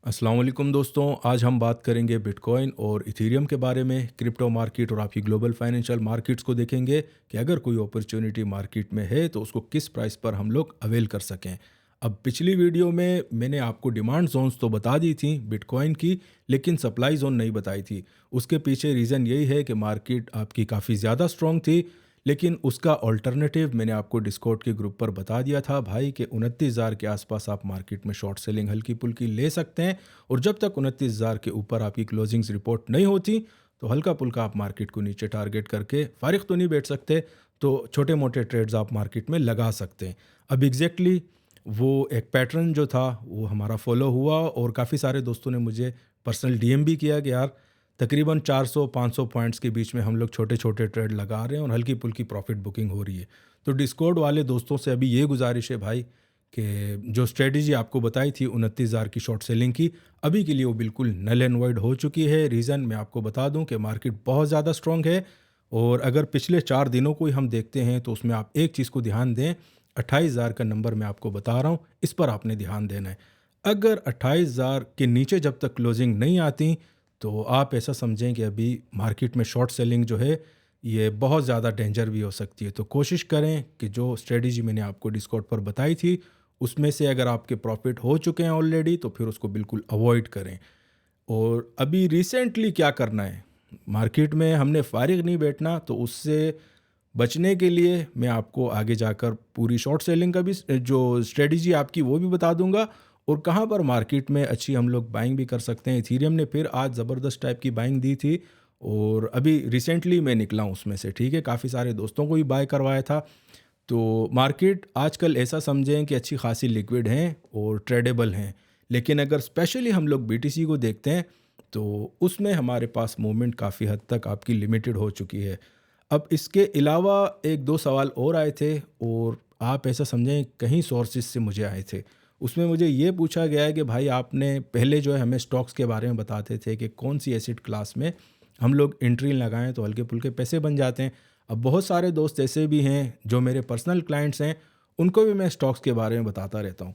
अस्सलाम वालेकुम दोस्तों। आज हम बात करेंगे बिटकॉइन और इथेरियम के बारे में। क्रिप्टो मार्केट और आपकी ग्लोबल फाइनेंशियल मार्केट्स को देखेंगे कि अगर कोई अपॉर्चुनिटी मार्केट में है तो उसको किस प्राइस पर हम लोग अवेल कर सकें। अब पिछली वीडियो में मैंने आपको डिमांड जोन्स तो बता दी थी बिटकॉइन की, लेकिन सप्लाई जोन नहीं बताई थी। उसके पीछे रीज़न यही है कि मार्केट आपकी काफ़ी ज़्यादा स्ट्रॉन्ग थी, लेकिन उसका ऑल्टरनेटिव मैंने आपको डिस्कॉर्ड के ग्रुप पर बता दिया था भाई कि 29,000 के आसपास आप मार्केट में शॉर्ट सेलिंग हल्की पुल्की ले सकते हैं। और जब तक 29,000 के ऊपर आपकी क्लोजिंग्स रिपोर्ट नहीं होती तो हल्का पुल्का आप मार्केट को नीचे टारगेट करके फारिग तो नहीं बैठ सकते, तो छोटे मोटे ट्रेड्स आप मार्केट में लगा सकते हैं। अब एग्जैक्टली वो एक पैटर्न जो था वो हमारा फॉलो हुआ और काफ़ी सारे दोस्तों ने मुझे पर्सनल डीएम भी किया कि यार तकरीबन 400-500 पॉइंट्स के बीच में हम लोग छोटे छोटे ट्रेड लगा रहे हैं और हल्की पुल्की प्रॉफिट बुकिंग हो रही है। तो डिस्कॉर्ड वाले दोस्तों से अभी ये गुजारिश है भाई कि जो स्ट्रेटजी आपको बताई थी 29,000 की शॉर्ट सेलिंग की, अभी के लिए वो बिल्कुल नल एंड वाइड हो चुकी है। रीज़न मैं आपको बता दूं कि मार्केट बहुत ज़्यादा स्ट्रॉन्ग है। और अगर पिछले 4 दिनों को ही हम देखते हैं तो उसमें आप एक चीज़ को ध्यान दें, 28,000 का नंबर मैं आपको बता रहा हूँ, इस पर आपने ध्यान देना है। अगर 28,000 के नीचे जब तक क्लोजिंग नहीं आती तो आप ऐसा समझें कि अभी मार्केट में शॉर्ट सेलिंग जो है ये बहुत ज़्यादा डेंजर भी हो सकती है। तो कोशिश करें कि जो स्ट्रेटजी मैंने आपको डिस्कॉर्ड पर बताई थी उसमें से अगर आपके प्रॉफिट हो चुके हैं ऑलरेडी तो फिर उसको बिल्कुल अवॉइड करें। और अभी रिसेंटली क्या करना है, मार्केट में हमने फारिग नहीं बैठना, तो उससे बचने के लिए मैं आपको आगे जाकर पूरी शॉर्ट सेलिंग का भी जो स्ट्रेटजी आपकी वो भी बता दूंगा और कहाँ पर मार्केट में अच्छी हम लोग बाइंग भी कर सकते हैं। इथीरियम ने फिर आज ज़बरदस्त टाइप की बाइंग दी थी और अभी रिसेंटली मैं निकला हूँ उसमें से, ठीक है। काफ़ी सारे दोस्तों को भी बाय करवाया था। तो मार्केट आजकल ऐसा समझें कि अच्छी खासी लिक्विड हैं और ट्रेडेबल हैं, लेकिन अगर स्पेशली हम लोग बीटीसी को देखते हैं तो उसमें हमारे पास मूवमेंट काफ़ी हद तक आपकी लिमिटेड हो चुकी है। अब इसके अलावा एक दो सवाल और आए थे और आप ऐसा समझें कहीं सोर्सेज से मुझे आए थे। उसमें मुझे ये पूछा गया है कि भाई आपने पहले जो है हमें स्टॉक्स के बारे में बताते थे कि कौन सी एसेट क्लास में हम लोग एंट्री लगाएं तो हल्के फुल्के पैसे बन जाते हैं। अब बहुत सारे दोस्त ऐसे भी हैं जो मेरे पर्सनल क्लाइंट्स हैं, उनको भी मैं स्टॉक्स के बारे में बताता रहता हूँ।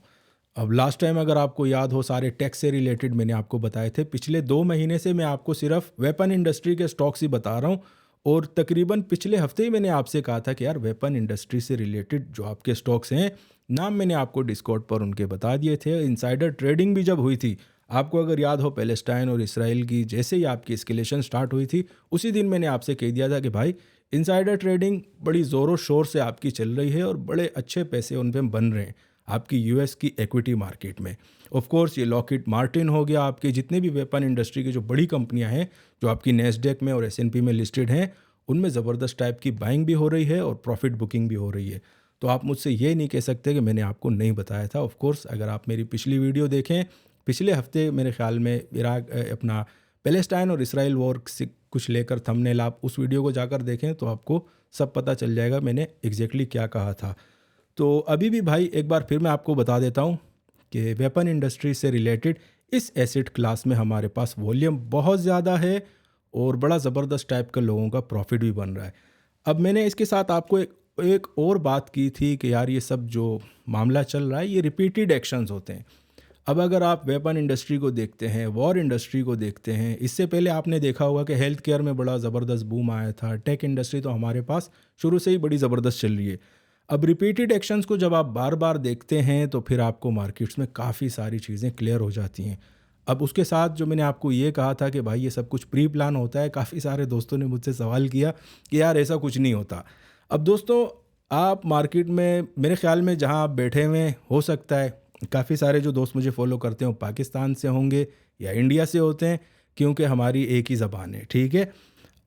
अब लास्ट टाइम अगर आपको याद हो सारे टैक्स से रिलेटेड मैंने आपको बताए थे। पिछले 2 महीने से मैं आपको सिर्फ वेपन इंडस्ट्री के स्टॉक्स ही बता रहा हूँ और तकरीबन पिछले हफ्ते ही मैंने आपसे कहा था कि यार वेपन इंडस्ट्री से रिलेटेड जो आपके स्टॉक्स हैं नाम मैंने आपको डिस्कॉर्ड पर उनके बता दिए थे। इनसाइडर ट्रेडिंग भी जब हुई थी, आपको अगर याद हो पैलेस्टाइन और इसराइल की जैसे ही आपकी एस्केलेशन स्टार्ट हुई थी उसी दिन मैंने आपसे कह दिया था कि भाई इनसाइडर ट्रेडिंग बड़ी ज़ोरों शोर से आपकी चल रही है और बड़े अच्छे पैसे उन पर बन रहे हैं आपकी यूएस की इक्विटी मार्केट में। ऑफ कोर्स ये लॉकहीड मार्टिन हो गया, आपके जितने भी वेपन इंडस्ट्री की जो बड़ी कंपनियां हैं जो आपकी नेस्डेक में और एसएनपी में लिस्टेड हैं, उनमें ज़बरदस्त टाइप की बाइंग भी हो रही है और प्रॉफिट बुकिंग भी हो रही है। तो आप मुझसे ये नहीं कह सकते कि मैंने आपको नहीं बताया था। ऑफ कोर्स अगर आप मेरी पिछली वीडियो देखें, पिछले हफ्ते मेरे ख्याल में इराक अपना पैलेस्टाइन और इसराइल वॉर से कुछ लेकर थंबनेल आप उस वीडियो को जाकर देखें तो आपको सब पता चल जाएगा मैंने एग्जैक्टली क्या कहा था। तो अभी भी भाई एक बार फिर मैं आपको बता देता हूँ कि वेपन इंडस्ट्री से रिलेटेड इस एसेट क्लास में हमारे पास वॉल्यूम बहुत ज़्यादा है और बड़ा ज़बरदस्त टाइप का लोगों का प्रॉफिट भी बन रहा है। अब मैंने इसके साथ आपको एक और बात की थी कि यार ये सब जो मामला चल रहा है ये रिपीटेड एक्शंस होते हैं। अब अगर आप वेपन इंडस्ट्री को देखते हैं, वॉर इंडस्ट्री को देखते हैं, इससे पहले आपने देखा होगा कि हेल्थ केयर में बड़ा ज़बरदस्त बूम आया था। टेक इंडस्ट्री तो हमारे पास शुरू से ही बड़ी ज़बरदस्त चल रही है। अब रिपीटेड एक्शंस को जब आप बार बार देखते हैं तो फिर आपको मार्केट्स में काफ़ी सारी चीज़ें क्लियर हो जाती हैं। अब उसके साथ जो मैंने आपको ये कहा था कि भाई ये सब कुछ प्री प्लान होता है, काफ़ी सारे दोस्तों ने मुझसे सवाल किया कि यार ऐसा कुछ नहीं होता। अब दोस्तों आप मार्केट में मेरे ख्याल में जहां आप बैठे हुए हो सकता है काफ़ी सारे जो दोस्त मुझे फॉलो करते हो पाकिस्तान से होंगे या इंडिया से होते हैं, क्योंकि हमारी एक ही ज़बान है, ठीक है।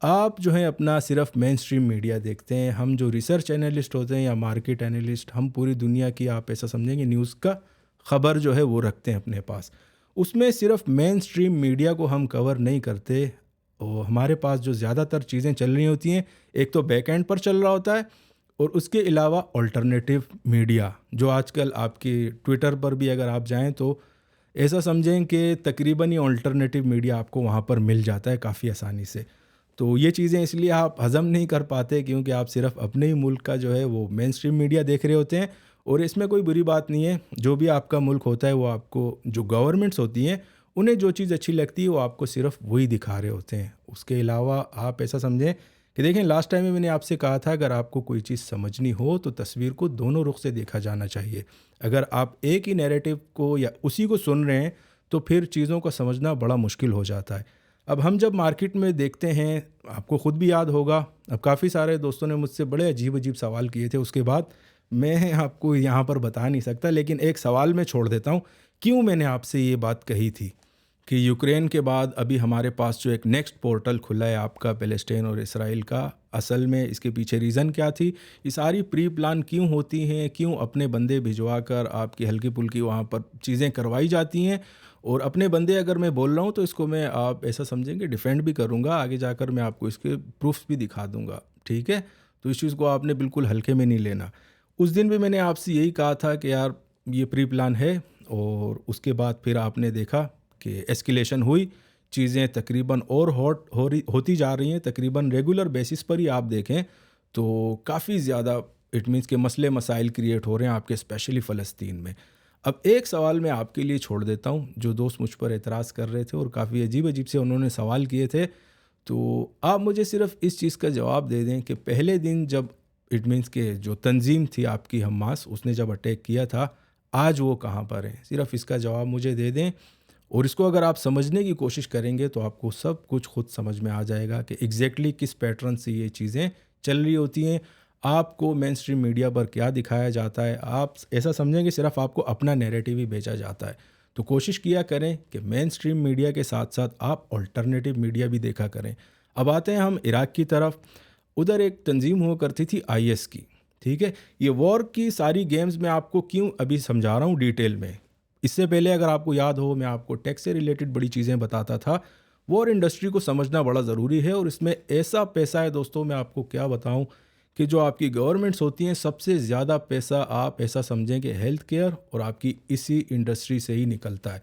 आप जो है अपना सिर्फ मेन स्ट्रीम मीडिया देखते हैं। हम जो रिसर्च एनालिस्ट होते हैं या मार्केट एनालिस्ट, हम पूरी दुनिया की आप ऐसा समझेंगे न्यूज़ का खबर जो है वो रखते हैं अपने पास। उसमें सिर्फ मेन स्ट्रीम मीडिया को हम कवर नहीं करते और हमारे पास जो ज़्यादातर चीज़ें चल रही होती हैं, एक तो बैक एंड पर चल रहा होता है और उसके अलावा अल्टरनेटिव मीडिया जो आजकल आपकी ट्विटर पर भी अगर आप जाएं तो ऐसा समझें कि तकरीबन ही अल्टरनेटिव मीडिया आपको वहाँ पर मिल जाता है काफ़ी आसानी से। तो ये चीज़ें इसलिए आप हज़म नहीं कर पाते क्योंकि आप सिर्फ अपने ही मुल्क का जो है वो मेन स्ट्रीम मीडिया देख रहे होते हैं। और इसमें कोई बुरी बात नहीं है, जो भी आपका मुल्क होता है वो आपको जो गवर्नमेंट्स होती हैं उन्हें जो चीज़ अच्छी लगती है वो आपको सिर्फ वही दिखा रहे होते हैं। उसके अलावा आप ऐसा समझें कि देखें, लास्ट टाइम में मैंने आपसे कहा था अगर आपको कोई चीज़ समझनी हो तो तस्वीर को दोनों रुख से देखा जाना चाहिए। अगर आप एक ही नैरेटिव को या उसी को सुन रहे हैं तो फिर चीज़ों को समझना बड़ा मुश्किल हो जाता है। अब हम जब मार्केट में देखते हैं, आपको ख़ुद भी याद होगा, अब काफ़ी सारे दोस्तों ने मुझसे बड़े अजीब अजीब सवाल किए थे, उसके बाद मैं आपको यहाँ पर बता नहीं सकता, लेकिन एक सवाल मैं छोड़ देता हूँ। क्यों मैंने आपसे ये बात कही थी कि यूक्रेन के बाद अभी हमारे पास जो एक नेक्स्ट पोर्टल खुला है आपका पैलेस्टाइन और इसराइल का, असल में इसके पीछे रीज़न क्या थी? ये सारी प्री प्लान क्यों होती हैं? क्यों अपने बंदे भिजवा कर आपकी हल्की पुल्की वहाँ पर चीज़ें करवाई जाती हैं? और अपने बंदे अगर मैं बोल रहा हूँ तो इसको मैं आप ऐसा समझेंगे डिफेंड भी करूँगा, आगे जाकर मैं आपको इसके प्रूफ्स भी दिखा दूँगा, ठीक है? तो इस चीज़ को आपने बिल्कुल हल्के में नहीं लेना। उस दिन भी मैंने आपसे यही कहा था कि यार ये प्री प्लान है, और उसके बाद फिर आपने देखा कि एस्केलेशन हुई, चीज़ें तकरीबन और हॉट होती जा रही हैं। तकरीबन रेगुलर बेसिस पर ही आप देखें तो काफ़ी ज़्यादा इट मीन्स के मसले मसाइल क्रिएट हो रहे हैं आपके, स्पेशली फ़लस्तीन में। अब एक सवाल मैं आपके लिए छोड़ देता हूँ, जो दोस्त मुझ पर एतराज़ कर रहे थे और काफ़ी अजीब अजीब से उन्होंने सवाल किए थे, तो आप मुझे सिर्फ इस चीज़ का जवाब दे दें कि पहले दिन जब इट मीन्स के जो तंजीम थी आपकी हमास, उसने जब अटैक किया था, आज वो कहाँ पर है? सिर्फ इसका जवाब मुझे दे दें, और इसको अगर आप समझने की कोशिश करेंगे तो आपको सब कुछ खुद समझ में आ जाएगा कि एग्जैक्टली किस पैटर्न से ये चीज़ें चल रही होती हैं। आपको मेन स्ट्रीम मीडिया पर क्या दिखाया जाता है, आप ऐसा समझेंगे सिर्फ आपको अपना नैरेटिव ही भेजा जाता है। तो कोशिश किया करें कि मेन स्ट्रीम मीडिया के साथ साथ आप अल्टरनेटिव मीडिया भी देखा करें। अब आते हैं हम इराक़ की तरफ। उधर एक तंजीम हुआ करती थी IS की, ठीक है? ये वॉर की सारी गेम्स मैं आपको क्यों अभी समझा रहा हूँ डिटेल में। इससे पहले अगर आपको याद हो, मैं आपको टेक से रिलेटेड बड़ी चीज़ें बताता था। वॉर इंडस्ट्री को समझना बड़ा ज़रूरी है, और इसमें ऐसा पैसा है दोस्तों, मैं आपको क्या बताऊं, कि जो आपकी गवर्नमेंट्स होती हैं, सबसे ज़्यादा पैसा आप ऐसा समझें कि हेल्थ केयर और आपकी इसी इंडस्ट्री से ही निकलता है।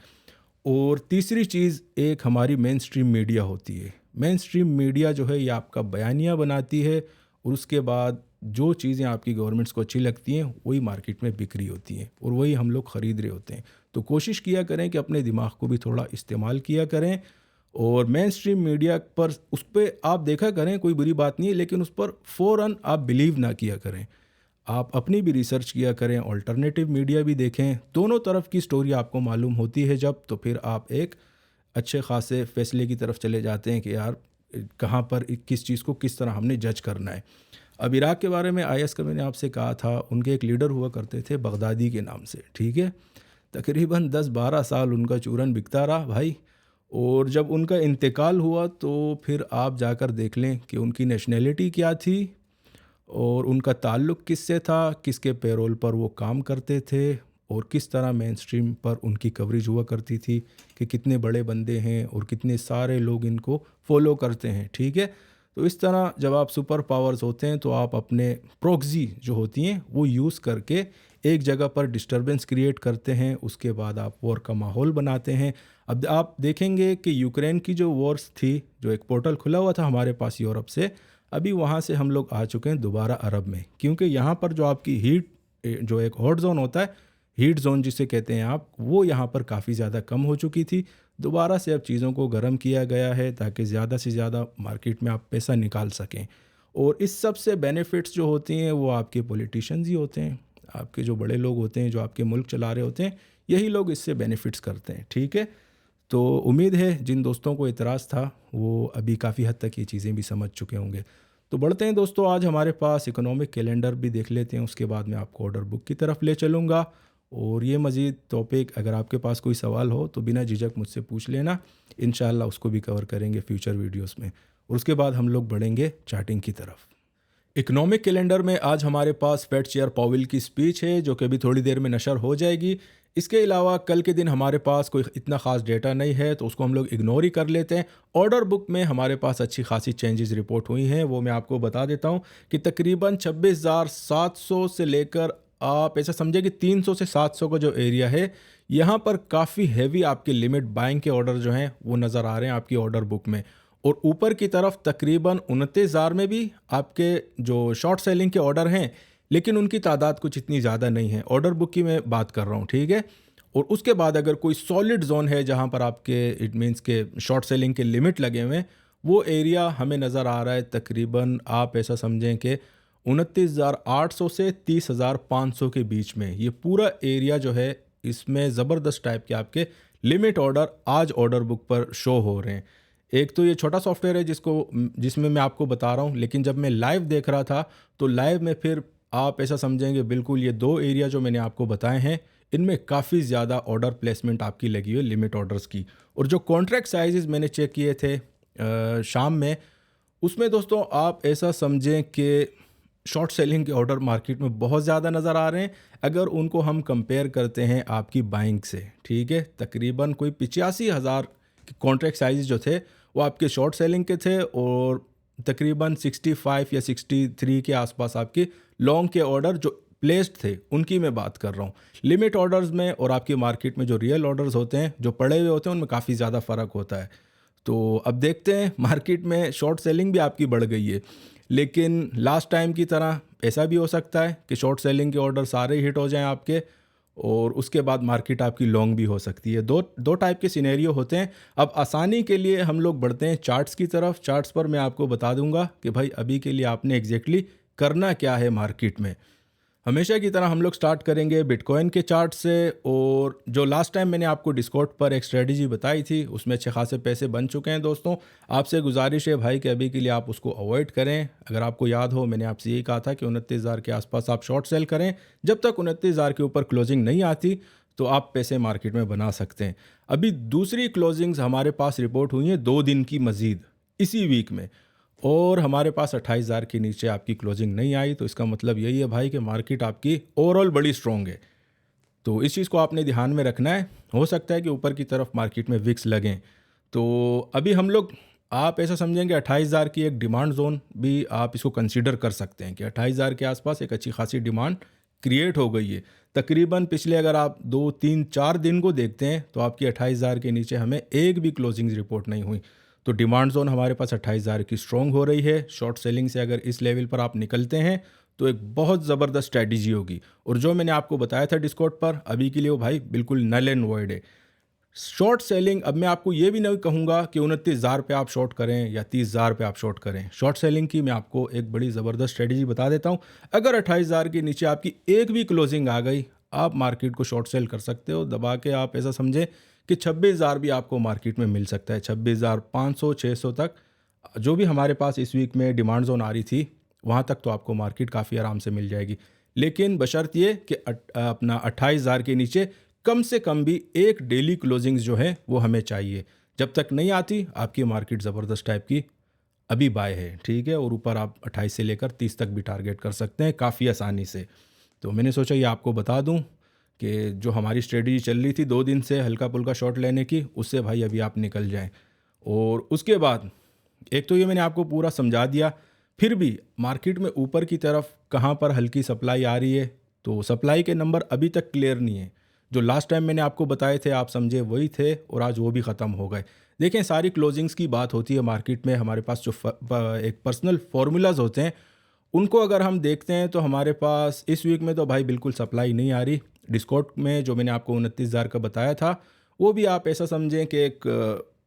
और तीसरी चीज़ एक हमारी मेन स्ट्रीम मीडिया होती है। मेन स्ट्रीम मीडिया जो है ये आपका बयानिया बनाती है, और उसके बाद जो चीज़ें आपकी गवर्नमेंट्स को अच्छी लगती हैं वही मार्केट में बिक रही होती हैं, और वही हम लोग ख़रीद रहे होते हैं। तो कोशिश किया करें कि अपने दिमाग को भी थोड़ा इस्तेमाल किया करें, और मेन स्ट्रीम मीडिया पर उस पर आप देखा करें, कोई बुरी बात नहीं है, लेकिन उस पर फ़ौरन आप बिलीव ना किया करें। आप अपनी भी रिसर्च किया करें, अल्टरनेटिव मीडिया भी देखें, दोनों तरफ की स्टोरी आपको मालूम होती है जब, तो फिर आप एक अच्छे खासे फैसले की तरफ चले जाते हैं कि यार कहाँ पर किस चीज़ को किस तरह हमने जज करना है। अब इराक़ के बारे में IS का मैंने आपसे कहा था, उनके एक लीडर हुआ करते थे बगदादी के नाम से, ठीक है? तकरीबन 10-12 साल उनका चूरन बिकता रहा भाई, और जब उनका इंतकाल हुआ तो फिर आप जाकर देख लें कि उनकी नेशनैलिटी क्या थी और उनका ताल्लुक़ किससे था, किसके पेरोल पर वो काम करते थे, और किस तरह मेन स्ट्रीम पर उनकी कवरेज हुआ करती थी कि कितने बड़े बंदे हैं और कितने सारे लोग इनको फॉलो करते हैं, ठीक है? तो इस तरह जब आप सुपर पावर्स होते हैं तो आप अपने प्रॉक्सी जो होती हैं वो यूज़ करके एक जगह पर डिस्टरबेंस क्रिएट करते हैं, उसके बाद आप वॉर का माहौल बनाते हैं। अब आप देखेंगे कि यूक्रेन की जो वॉर्स थी, जो एक पोर्टल खुला हुआ था हमारे पास यूरोप से, अभी वहाँ से हम लोग आ चुके हैं दोबारा अरब में, क्योंकि यहाँ पर जो आपकी हीट, जो एक हॉट जोन होता है, हीट जोन जिसे कहते हैं आप, वो यहाँ पर काफ़ी ज़्यादा कम हो चुकी थी। दोबारा से अब चीज़ों को गर्म किया गया है ताकि ज़्यादा से ज़्यादा मार्केट में आप पैसा निकाल सकें, और इस सब से बेनिफिट्स जो होती हैं वो आपके पॉलिटिशियंस ही होते हैं, आपके जो बड़े लोग होते हैं, जो आपके मुल्क चला रहे होते हैं, यही लोग इससे बेनिफिट्स करते हैं, ठीक है? तो उम्मीद है जिन दोस्तों को इतराज़ था वो अभी काफ़ी हद तक ये चीज़ें भी समझ चुके होंगे। तो बढ़ते हैं दोस्तों, आज हमारे पास इकोनॉमिक कैलेंडर भी देख लेते हैं, उसके बाद मैं आपको ऑर्डर बुक की तरफ ले चलूँगा, और ये मज़ीद टॉपिक अगर आपके पास कोई सवाल हो तो बिना झिझक मुझसे पूछ लेना, इंशाल्लाह उसको भी कवर करेंगे फ्यूचर वीडियोस में, और उसके बाद हम लोग बढ़ेंगे चार्टिंग की तरफ। इकोनॉमिक कैलेंडर में आज हमारे पास फेड चेयर पावेल की स्पीच है जो कि अभी थोड़ी देर में नशर हो जाएगी। इसके अलावा कल के दिन हमारे पास कोई इतना ख़ास डेटा नहीं है तो उसको हम लोग इग्नोर ही कर लेते हैं। ऑर्डर बुक में हमारे पास अच्छी खासी चेंजेस रिपोर्ट हुई हैं, वो मैं आपको बता देता हूँ कि तकरीबन 26,700 से लेकर आप ऐसा समझे कि 300 से 700 का जो एरिया है, यहाँ पर काफ़ी हैवी आपके लिमिट बाइंग के ऑर्डर जो हैं वो नज़र आ रहे हैं आपकी ऑर्डर बुक में, और ऊपर की तरफ तकरीबन 29,000 में भी आपके जो शॉर्ट सेलिंग के ऑर्डर हैं, लेकिन उनकी तादाद कुछ इतनी ज़्यादा नहीं है। ऑर्डर बुक की मैं बात कर रहा हूँ, ठीक है? और उसके बाद अगर कोई सॉलिड जोन है जहां पर आपके इट मीन्स के शॉर्ट सेलिंग के लिमिट लगे हुए हैं, वो एरिया हमें नज़र आ रहा है तकरीबन आप ऐसा समझें कि 29,800 से 30,500 के बीच में। ये पूरा एरिया जो है इसमें ज़बरदस्त टाइप के आपके लिमिट ऑर्डर आज ऑर्डर बुक पर शो हो रहे हैं। एक तो ये छोटा सॉफ्टवेयर है जिसमें मैं आपको बता रहा हूँ, लेकिन जब मैं लाइव देख रहा था तो लाइव में फिर आप ऐसा समझेंगे बिल्कुल ये दो एरिया जो मैंने आपको बताए हैं इनमें काफ़ी ज़्यादा ऑर्डर प्लेसमेंट आपकी लगी हुई है लिमिट ऑर्डर्स की। और जो कॉन्ट्रैक्ट साइजेस मैंने चेक किए थे शाम में, उसमें दोस्तों आप ऐसा समझें कि शॉर्ट सेलिंग के ऑर्डर मार्केट में बहुत ज़्यादा नज़र आ रहे हैं अगर उनको हम कंपेयर करते हैं आपकी बाइंग से। ठीक है, तकरीबन कोई 85,000 के कॉन्ट्रैक्ट साइज जो थे वो आपके शॉर्ट सेलिंग के थे और तकरीबन 65 या 63 के आसपास आपके लॉन्ग के ऑर्डर जो प्लेस्ड थे उनकी मैं बात कर रहा हूँ। लिमिट ऑर्डर्स में और आपकी मार्केट में जो रियल ऑर्डर्स होते हैं जो पड़े हुए होते हैं उनमें काफ़ी ज़्यादा फ़र्क होता है। तो अब देखते हैं, मार्केट में शॉर्ट सेलिंग भी आपकी बढ़ गई है, लेकिन लास्ट टाइम की तरह ऐसा भी हो सकता है कि शॉर्ट सेलिंग के ऑर्डर सारे हिट हो जाएं आपके और उसके बाद मार्केट आपकी लॉन्ग भी हो सकती है। दो टाइप के सिनेरियो होते हैं। अब आसानी के लिए हम लोग बढ़ते हैं चार्ट्स की तरफ। चार्ट्स पर मैं आपको बता दूंगा कि भाई अभी के लिए आपने एग्जैक्टली करना क्या है मार्केट में। हमेशा की तरह हम लोग स्टार्ट करेंगे बिटकॉइन के चार्ट से। और जो लास्ट टाइम मैंने आपको डिस्कॉर्ड पर एक स्ट्रेटजी बताई थी उसमें अच्छे खासे पैसे बन चुके हैं दोस्तों। आपसे गुजारिश है भाई कि अभी के लिए आप उसको अवॉइड करें। अगर आपको याद हो मैंने आपसे यही कहा था कि 29,000 के आसपास आप शॉर्ट सेल करें। जब तक 29,000 के ऊपर क्लोजिंग नहीं आती तो आप पैसे मार्केट में बना सकते हैं। अभी दूसरी क्लोजिंग्स हमारे पास रिपोर्ट हुई हैं 2 दिन की मज़ीद इसी वीक में, और हमारे पास 28,000 के नीचे आपकी क्लोजिंग नहीं आई। तो इसका मतलब यही है भाई कि मार्केट आपकी ओवरऑल बड़ी स्ट्रॉन्ग है। तो इस चीज़ को आपने ध्यान में रखना है। हो सकता है कि ऊपर की तरफ मार्केट में विक्स लगें। तो अभी हम लोग आप ऐसा समझेंगे 28,000 की एक डिमांड जोन भी आप इसको कंसीडर कर सकते हैं कि 28,000 के आसपास एक अच्छी खासी डिमांड क्रिएट हो गई है। तकरीबन पिछले अगर आप 2, 3, 4 दिन को देखते हैं तो आपकी 28,000 के नीचे हमें एक भी क्लोजिंग रिपोर्ट नहीं हुई। तो डिमांड जोन हमारे पास 28,000 की स्ट्रॉन्ग हो रही है। शॉर्ट सेलिंग से अगर इस लेवल पर आप निकलते हैं तो एक बहुत ज़बरदस्त स्ट्रैटेजी होगी। और जो मैंने आपको बताया था डिस्कॉर्ड पर, अभी के लिए वो भाई बिल्कुल नल एंड वॉइड है। शॉर्ट सेलिंग, अब मैं आपको ये भी नहीं कहूँगा कि 29,000 पे आप शॉर्ट करें या 30,000 पे आप शॉर्ट करें। शॉर्ट सेलिंग की मैं आपको एक बड़ी ज़बरदस्त स्ट्रेटजी बता देता हूँ। अगर 28,000 के नीचे आपकी एक भी क्लोजिंग आ गई, आप मार्केट को शॉर्ट सेल कर सकते हो दबा के। आप ऐसा समझें कि 26,000 भी आपको मार्केट में मिल सकता है। 26,500, 600 तक जो भी हमारे पास इस वीक में डिमांड जोन आ रही थी वहाँ तक तो आपको मार्केट काफ़ी आराम से मिल जाएगी। लेकिन बशर्त ये कि अपना 28,000 के नीचे कम से कम भी एक डेली क्लोजिंग्स जो है वो हमें चाहिए। जब तक नहीं आती आपकी मार्केट ज़बरदस्त टाइप की अभी बाय है। ठीक है, और ऊपर आप 28 से लेकर 30 तक भी टारगेट कर सकते हैं काफ़ी आसानी से। तो मैंने सोचा ये आपको बता दूं कि जो हमारी स्ट्रेटजी चल रही थी 2 दिन से हल्का पुल्का शॉट लेने की, उससे भाई अभी आप निकल जाएं। और उसके बाद एक तो ये मैंने आपको पूरा समझा दिया, फिर भी मार्केट में ऊपर की तरफ कहाँ पर हल्की सप्लाई आ रही है, तो सप्लाई के नंबर अभी तक क्लियर नहीं है। जो लास्ट टाइम मैंने आपको बताए थे आप समझे वही थे और आज वो भी ख़त्म हो गए। देखें, सारी क्लोजिंग्स की बात होती है मार्केट में। हमारे पास जो एक पर्सनल फार्मूलाज होते हैं उनको अगर हम देखते हैं तो हमारे पास इस वीक में तो भाई बिल्कुल सप्लाई नहीं आ रही। डिस्कॉर्ड में जो मैंने आपको 29,000 का बताया था वो भी आप ऐसा समझें कि एक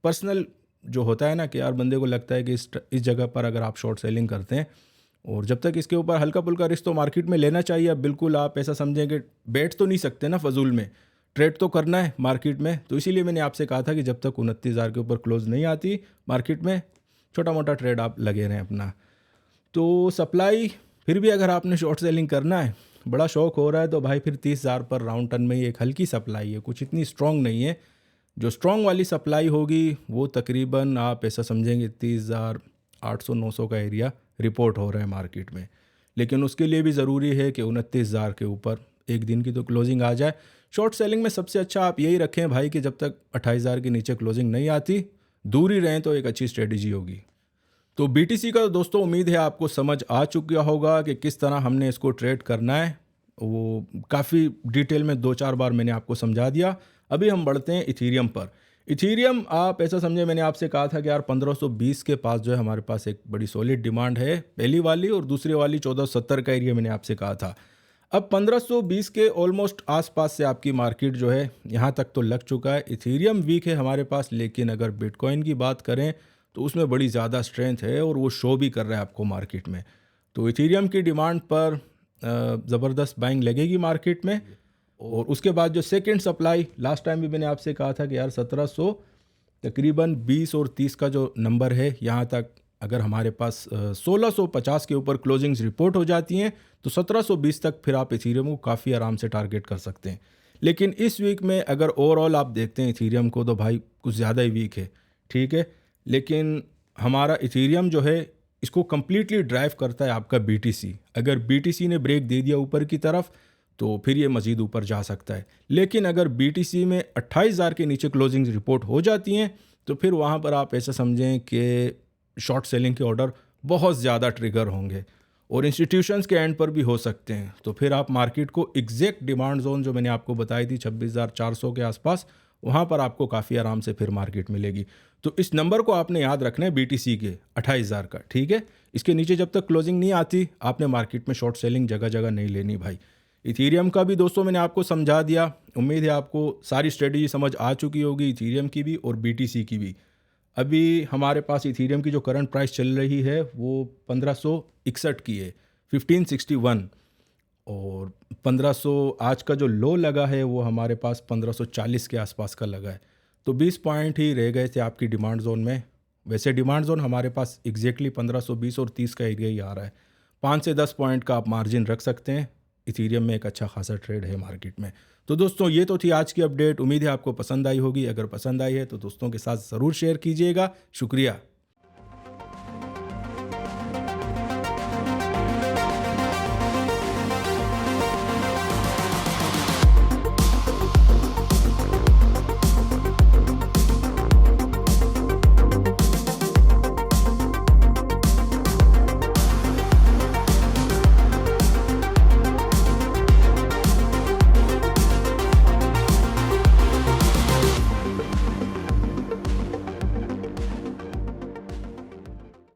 पर्सनल जो होता है ना कि यार बंदे को लगता है कि इस जगह पर अगर आप शॉर्ट सेलिंग करते हैं और जब तक इसके ऊपर हल्का पुल्का रिस्क तो मार्केट में लेना चाहिए। अब बिल्कुल आप ऐसा समझें कि बैठ तो नहीं सकते ना फजूल में, ट्रेड तो करना है मार्केट में। तो इसीलिए मैंने आपसे कहा था कि जब तक 29,000 के ऊपर क्लोज नहीं आती मार्केट में छोटा मोटा ट्रेड आप लगे रहें अपना। तो सप्लाई फिर भी अगर आपने शॉर्ट सेलिंग करना है, बड़ा शौक हो रहा है, तो भाई फिर 30,000 पर राउंड टन में ही एक हल्की सप्लाई है, कुछ इतनी स्ट्रॉन्ग नहीं है। जो स्ट्रॉन्ग वाली सप्लाई होगी वो तकरीबन आप ऐसा समझेंगे 30,800, 900 का एरिया रिपोर्ट हो रहा है मार्केट में। लेकिन उसके लिए भी ज़रूरी है कि 29,000 के ऊपर एक दिन की तो क्लोजिंग आ जाए। शॉर्ट सेलिंग में सबसे अच्छा आप यही रखें भाई कि जब तक 28,000 के नीचे क्लोजिंग नहीं आती दूर ही रहें, तो एक अच्छी स्ट्रेटजी होगी। तो BTC का दोस्तों उम्मीद है आपको समझ आ चुका होगा कि किस तरह हमने इसको ट्रेड करना है। वो काफ़ी डिटेल में 2-4 बार मैंने आपको समझा दिया। अभी हम बढ़ते हैं इथीरियम पर। इथीरियम आप ऐसा समझे, मैंने आपसे कहा था कि यार 1520 के पास जो है हमारे पास एक बड़ी सॉलिड डिमांड है, पहली वाली, और दूसरी वाली 1470 का एरिया मैंने आपसे कहा था। अब 1520 के ऑलमोस्ट आसपास से आपकी मार्केट जो है यहाँ तक तो लग चुका है। इथेरियम वीक है हमारे पास, लेकिन अगर बिटकॉइन की बात करें तो उसमें बड़ी ज़्यादा स्ट्रेंथ है और वो शो भी कर रहा है आपको मार्केट में। तो इथेरियम की डिमांड पर ज़बरदस्त बाइंग लगेगी मार्केट में। और उसके बाद जो सेकंड सप्लाई, लास्ट टाइम भी मैंने आपसे कहा था कि यार 1700 तकरीबन 20 और 30 का जो नंबर है, यहाँ तक अगर हमारे पास 1650 के ऊपर क्लोजिंग्स रिपोर्ट हो जाती हैं तो 1720 तक फिर आप इथेरियम को काफ़ी आराम से टारगेट कर सकते हैं। लेकिन इस वीक में अगर ओवरऑल आप देखते हैं इथेरियम को तो भाई कुछ ज़्यादा ही वीक है, ठीक है। लेकिन हमारा इथेरियम जो है इसको कम्प्लीटली ड्राइव करता है आपका बीटीसी। अगर बीटीसी ने ब्रेक दे दिया ऊपर की तरफ तो फिर ये मज़ीद ऊपर जा सकता है। लेकिन अगर बीटीसी में 28,000 के नीचे क्लोजिंग रिपोर्ट हो जाती हैं तो फिर वहाँ पर आप ऐसा समझें कि शॉर्ट सेलिंग के ऑर्डर बहुत ज़्यादा ट्रिगर होंगे और इंस्टीट्यूशंस के एंड पर भी हो सकते हैं। तो फिर आप मार्केट को एग्जैक्ट डिमांड जोन जो मैंने आपको बताई थी 26,400 के आसपास, वहाँ पर आपको काफ़ी आराम से फिर मार्केट मिलेगी। तो इस नंबर को आपने याद रखना है बीटीसी के 28,000 का, ठीक है। इसके नीचे जब तक क्लोजिंग नहीं आती आपने मार्केट में शॉर्ट सेलिंग जगह जगह नहीं लेनी भाई। इथेरियम का भी दोस्तों मैंने आपको समझा दिया। उम्मीद है आपको सारी स्ट्रेटजी समझ आ चुकी होगी, इथेरियम की भी और बीटीसी की भी। अभी हमारे पास इथेरियम की जो करंट प्राइस चल रही है वो 1561 की है, 1561। और 1500 आज का जो लो लगा है वो हमारे पास 1540 के आसपास का लगा है। तो 20 पॉइंट ही रह गए थे आपकी डिमांड जोन में। वैसे डिमांड जोन हमारे पास एग्जैक्टली 1520 और 30 का एरिया ही आ रहा है। 5 से 10 पॉइंट का आप मार्जिन रख सकते हैं। इथेरियम में एक अच्छा खासा ट्रेड है मार्केट में। तो दोस्तों ये तो थी आज की अपडेट। उम्मीद है आपको पसंद आई होगी। अगर पसंद आई है तो दोस्तों के साथ ज़रूर शेयर कीजिएगा। शुक्रिया।